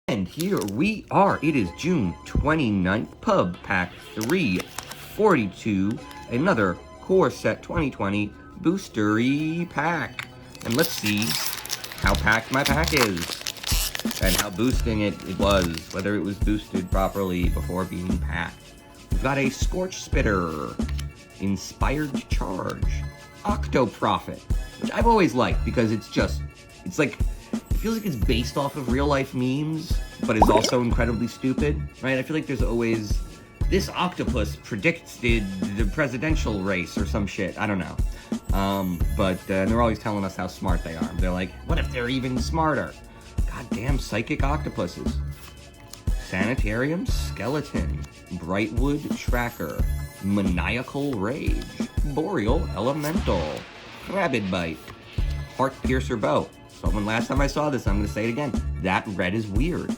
And here we are. It is June 29th, PubPack 342, another Core Set 2020 boostery pack. And let's see how packed my pack is and how boosting it was, whether it was boosted properly before being packed. We've got a Scorch Spitter, Inspired Charge, Octo Prophet, which I've always liked because it feels like it's based off of real life memes, but is also incredibly stupid, right? I feel like there's always, this octopus predicts the presidential race or some shit, I don't know. But they're always telling us how smart they are. They're like, what if they're even smarter? Goddamn psychic octopuses. Sanitarium Skeleton, Brightwood Tracker, Maniacal Rage, Boreal Elemental, Rabid Bite, Heart Piercer Bow. So when last time I saw this, I'm going to say it again. That red is weird.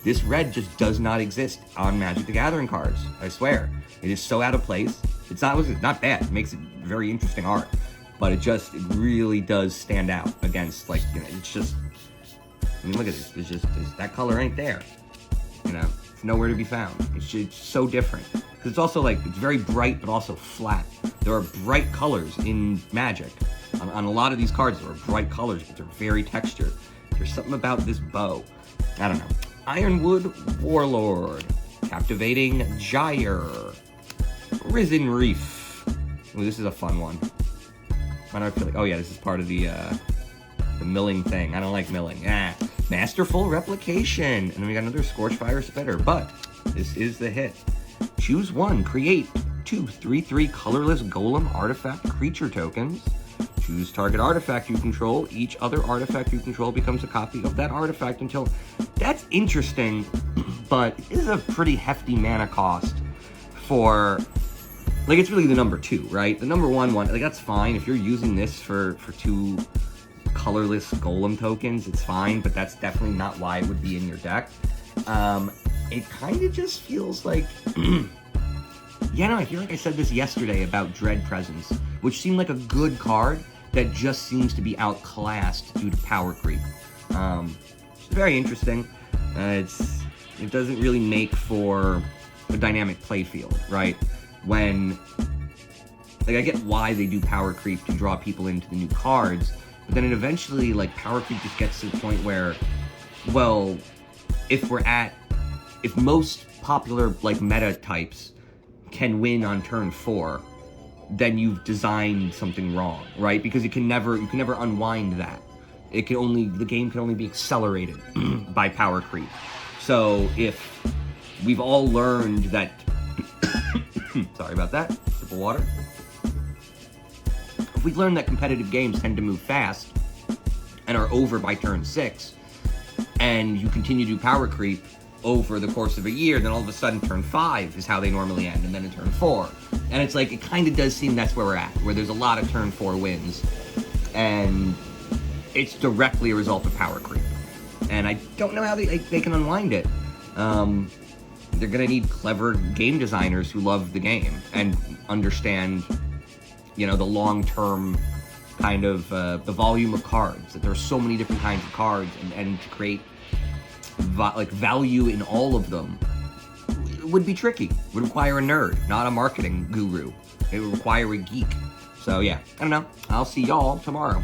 This red just does not exist on Magic the Gathering cards. I swear. It is so out of place. It's not bad. It makes it very interesting art. But it really does stand out against, like, you know, it's just, I mean, look at this. That color ain't there. You know, it's nowhere to be found. It's so different. Because it's also, like, it's very bright, but also flat. There are bright colors in Magic. On a lot of these cards, there are bright colors, but they're very textured. There's something about this bow. I don't know. Ironwood Warlord, Captivating Gyre, Risen Reef. Ooh, this is a fun one. Why do I feel like, oh yeah, this is part of the milling thing. I don't like milling. Masterful Replication. And then we got another Scorchfire Spitter, but this is the hit. Choose one, create 2 3/3 colorless golem artifact creature tokens. Choose target artifact you control. Each other artifact you control becomes a copy of that artifact until... That's interesting, but it is a pretty hefty mana cost for... Like, it's really the number 2, right? The number 1, like, that's fine. If you're using this for 2 colorless golem tokens, it's fine, but that's definitely not why it would be in your deck. It kind of just feels like... Yeah, no, I feel like I said this yesterday about Dread Presence, which seemed like a good card that just seems to be outclassed due to power creep. It's very interesting. It doesn't really make for a dynamic play field, right? When, like, I get why they do power creep to draw people into the new cards, but then it eventually, like, power creep just gets to the point where, well, if most popular, like, meta types can win on turn 4, then you've designed something wrong, right? Because you can never unwind that. The game can only be accelerated by power creep. So if we've all learned that, sorry about that, sip of water. If we've learned that competitive games tend to move fast and are over by turn 6, and you continue to do power creep over the course of a year, then all of a sudden turn 5 is how they normally end, and then in turn 4. And it's like, it kind of does seem that's where we're at, where there's a lot of turn 4 wins, and it's directly a result of power creep. And I don't know how they can unwind it. They're gonna need clever game designers who love the game and understand, you know, the long-term kind of, the volume of cards, that there are so many different kinds of cards, and to create value in all of them would be tricky. Would require a nerd, not a marketing guru. It would require a geek. So yeah, I don't know. I'll see y'all tomorrow.